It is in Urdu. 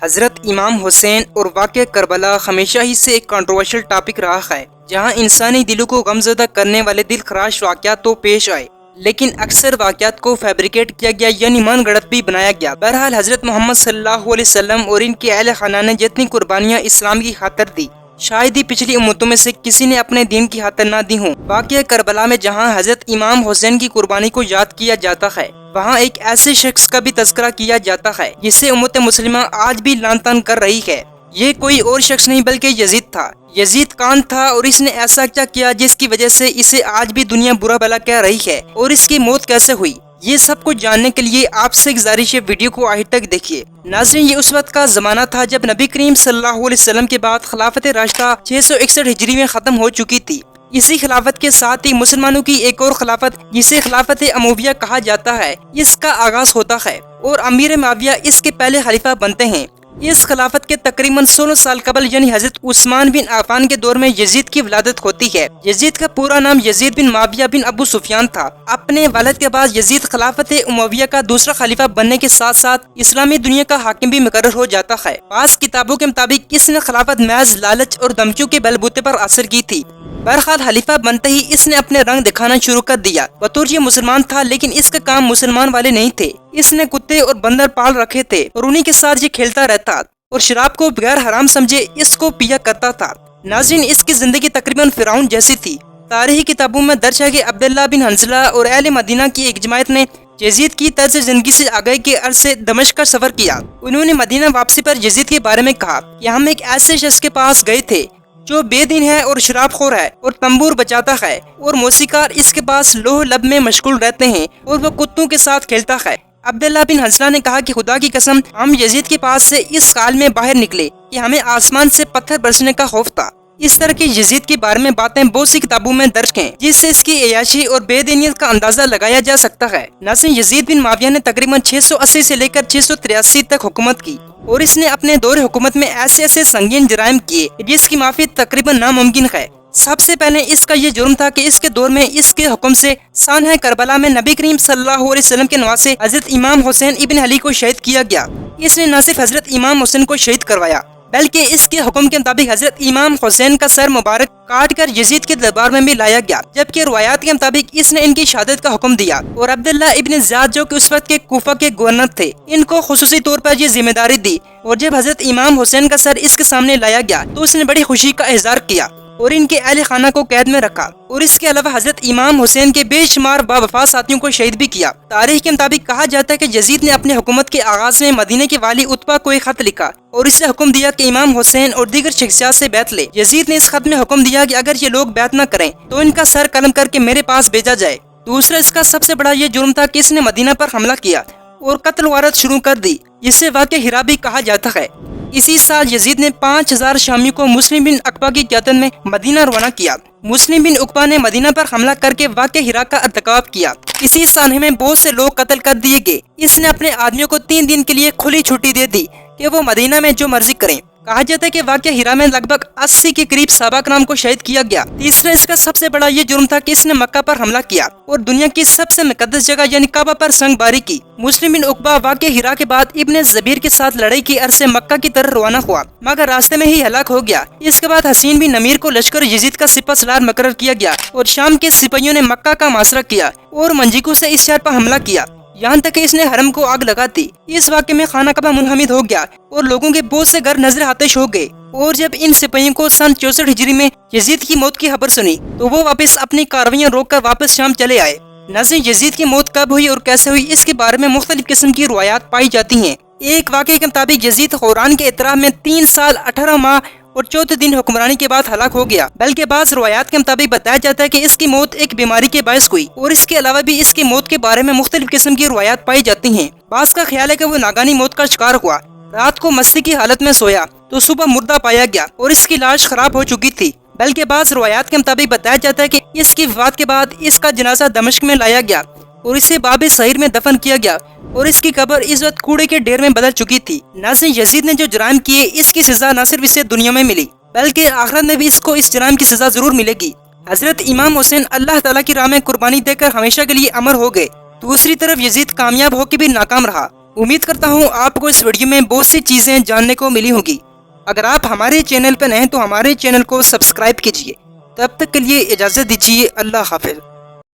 حضرت امام حسین اور واقعہ کربلا ہمیشہ ہی سے ایک کنٹروورشل ٹاپک رہا ہے، جہاں انسانی دلوں کو غمزدہ کرنے والے دل خراش واقعات تو پیش آئے، لیکن اکثر واقعات کو فیبریکیٹ کیا گیا یعنی من گڑت بھی بنایا گیا۔ بہرحال حضرت محمد صلی اللہ علیہ وسلم اور ان کے اہل خانہ نے جتنی قربانیاں اسلام کی خاطر دی، شاید ہی پچھلی امتوں میں سے کسی نے اپنے دین کی خاطر نہ دی ہوں۔ واقعہ کربلا میں جہاں حضرت امام حسین کی قربانی کو یاد کیا جاتا ہے، وہاں ایک ایسے شخص کا بھی تذکرہ کیا جاتا ہے جسے امت مسلمہ آج بھی لعن طعن کر رہی ہے۔ یہ کوئی اور شخص نہیں بلکہ یزید تھا۔ یزید کان تھا اور اس نے ایسا کیا کیا جس کی وجہ سے اسے آج بھی دنیا برا بھلا کہہ رہی ہے، اور اس کی موت کیسے ہوئی، یہ سب کچھ جاننے کے لیے آپ سے گزارش ہے ویڈیو کو آخر تک دیکھیے۔ ناظرین، یہ اس وقت کا زمانہ تھا جب نبی کریم صلی اللہ علیہ وسلم کے بعد خلافت راشدہ 661 ہجری میں ختم ہو چکی تھی۔ اسی خلافت کے ساتھ ہی مسلمانوں کی ایک اور خلافت جسے خلافت امویہ کہا جاتا ہے، اس کا آغاز ہوتا ہے اور امیر معاویہ اس کے پہلے خلیفہ بنتے ہیں۔ اس خلافت کے تقریباً 16 سال قبل یعنی حضرت عثمان بن عفان کے دور میں یزید کی ولادت ہوتی ہے۔ یزید کا پورا نام یزید بن معاویہ بن ابو سفیان تھا۔ اپنے والد کے بعد یزید خلافت امویہ کا دوسرا خلیفہ بننے کے ساتھ ساتھ اسلامی دنیا کا حاکم بھی مقرر ہو جاتا ہے۔ بعض کتابوں کے مطابق اس نے خلافت محض لالچ اور دھمکیوں کے بل بوتے پر اثر کی تھی۔ بہرحال خلیفہ بنتے ہی اس نے اپنے رنگ دکھانا شروع کر دیا۔ بطور یہ مسلمان تھا لیکن اس کا کام مسلمان والے نہیں تھے۔ اس نے کتے اور بندر پال رکھے تھے اور انہی کے ساتھ یہ کھیلتا رہتا اور شراب کو بغیر حرام سمجھے اس کو پیا کرتا تھا۔ ناظرین، اس کی زندگی تقریباً فرعون جیسی تھی۔ تاریخی کتابوں میں درج ہے کہ عبداللہ بن حنظلہ اور اہل مدینہ کی ایک جماعت نے یزید کی طرز زندگی سے آگاہی کے عرض سے دمشق کا سفر کیا۔ انہوں نے مدینہ واپسی پر یزید کے بارے میں کہا کہ ہم ایک ایسے شخص کے پاس گئے تھے جو بے دین ہے اور شراب خور ہے اور تنبور بجاتا ہے، اور موسیقار اس کے پاس لوح لب میں مشغول رہتے ہیں اور وہ کتوں کے ساتھ کھیلتا ہے۔ عبداللہ بن حنظلہ نے کہا کہ خدا کی قسم ہم یزید کے پاس سے اس حال میں باہر نکلے کہ ہمیں آسمان سے پتھر برسنے کا خوف تھا۔ اس طرح کی یزید کے بارے میں باتیں بہت سی کتابوں میں درج ہیں جس سے اس کی عیاشی اور بے دینیت کا اندازہ لگایا جا سکتا ہے۔ ناظرین، یزید بن معاویہ نے تقریباً 680 سے لے کر 683 تک حکومت کی اور اس نے اپنے دور حکومت میں ایسے سنگین جرائم کیے جس کی معافی تقریباً ناممکن ہے۔ سب سے پہلے اس کا یہ جرم تھا کہ اس کے دور میں اس کے حکم سے سانحہ کربلا میں نبی کریم صلی اللہ علیہ وسلم کے نواسے حضرت امام حسین ابن علی کو شہید کیا گیا۔ اس نے نہ صرف حضرت امام حسین کو شہید کروایا بلکہ اس کے حکم کے مطابق حضرت امام حسین کا سر مبارک کاٹ کر یزید کے دربار میں بھی لایا گیا، جبکہ روایات کے مطابق اس نے ان کی شہادت کا حکم دیا، اور عبداللہ ابن زیاد جو کہ اس وقت کے کوفہ کے گورنر تھے، ان کو خصوصی طور پر یہ ذمہ داری دی، اور جب حضرت امام حسین کا سر اس کے سامنے لایا گیا تو اس نے بڑی خوشی کا اظہار کیا اور ان کے اہل خانہ کو قید میں رکھا، اور اس کے علاوہ حضرت امام حسین کے بے شمار باوفا ساتھیوں کو شہید بھی کیا۔ تاریخ کے مطابق کہا جاتا ہے کہ یزید نے اپنے حکومت کے آغاز میں مدینہ کے والی عتبہ کو ایک خط لکھا اور اسے حکم دیا کہ امام حسین اور دیگر شخصیات سے بیعت لے۔ یزید نے اس خط میں حکم دیا کہ اگر یہ لوگ بیعت نہ کریں تو ان کا سر قلم کر کے میرے پاس بھیجا جائے۔ دوسرا اس کا سب سے بڑا یہ جرم تھا کہ اس نے مدینہ پر حملہ کیا اور قتل وغارت شروع کر دی، جسے واقعہ ہرا بھی کہا جاتا ہے۔ اسی سال یزید نے 5000 شامیوں کو مسلم بن عقبہ کی قیادت میں مدینہ روانہ کیا۔ مسلم بن عقبہ نے مدینہ پر حملہ کر کے واقعہ ہرا کا ارتکاب کیا۔ اسی سانحے میں بہت سے لوگ قتل کر دیے گئے۔ اس نے اپنے آدمیوں کو 3 دن کے لیے کھلی چھٹی دے دی کہ وہ مدینہ میں جو مرضی کریں۔ کہا جاتا ہے کہ واقعہ ہرا میں لگ بھگ 80 کے قریب صحابہ کرام کو شہید کیا گیا۔ تیسرا اس کا سب سے بڑا یہ جرم تھا کہ اس نے مکہ پر حملہ کیا اور دنیا کی سب سے مقدس جگہ یعنی کعبہ پر سنگ باری کی۔ مسلم بن عقبہ واقعہ ہرا کے بعد ابن زبیر کے ساتھ لڑائی کی عرض سے مکہ کی طرف روانہ ہوا، مگر راستے میں ہی ہلاک ہو گیا۔ اس کے بعد حسین بن نمیر کو لشکر یزید کا سپہ سالار مقرر کیا گیا اور شام کے سپاہیوں نے مکہ کا محاصرہ کیا اور منجیکو سے اس شہر پر حملہ کیا، یہاں تک کہ اس نے حرم کو آگ لگا دی۔ اس واقعے میں خانہ کعبہ منہدم ہو گیا اور لوگوں کے بہت سے گھر نظر آتش ہو گئے، اور جب ان سپاہیوں کو سن 64 ہجری میں یزید کی موت کی خبر سنی تو وہ واپس اپنی کاروائیاں روک کر واپس شام چلے آئے۔ ناظرین، یزید کی موت کب ہوئی اور کیسے ہوئی اس کے بارے میں مختلف قسم کی روایات پائی جاتی ہیں۔ ایک واقعے کے مطابق یزید خوران کے اطراف میں 3 سال 18 ماہ اور 14 دن حکمرانی کے بعد ہلاک ہو گیا، بلکہ بعض روایات کے مطابق بتایا جاتا ہے کہ اس کی موت ایک بیماری کے باعث ہوئی، اور اس کے علاوہ بھی اس کی موت کے بارے میں مختلف قسم کی روایات پائی جاتی ہیں۔ بعض کا خیال ہے کہ وہ ناگانی موت کا شکار ہوا، رات کو مستی کی حالت میں سویا تو صبح مردہ پایا گیا اور اس کی لاش خراب ہو چکی تھی، بلکہ بعض روایات کے مطابق بتایا جاتا ہے کہ اس کی وفات کے بعد اس کا جنازہ دمشق میں لایا گیا اور اسے باب صہیر میں دفن کیا گیا، اور اس کی قبر اس وقت کوڑے کے ڈھیر میں بدل چکی تھی۔ ناظرین، یزید نے جو جرائم کیے اس کی سزا نہ صرف اسے دنیا میں ملی بلکہ آخرت میں بھی اس کو اس جرائم کی سزا ضرور ملے گی۔ حضرت امام حسین اللہ تعالیٰ کی راہ میں قربانی دے کر ہمیشہ کے لیے امر ہو گئے۔ دوسری طرف یزید کامیاب ہو کے بھی ناکام رہا امید کرتا ہوں آپ کو اس ویڈیو میں بہت سی چیزیں جاننے کو ملی ہوں گی۔ اگر آپ ہمارے چینل پر نئے ہیں تو ہمارے چینل کو سبسکرائب کیجیے۔ تب تک کے لیے اجازت دیجیے، اللہ حافظ۔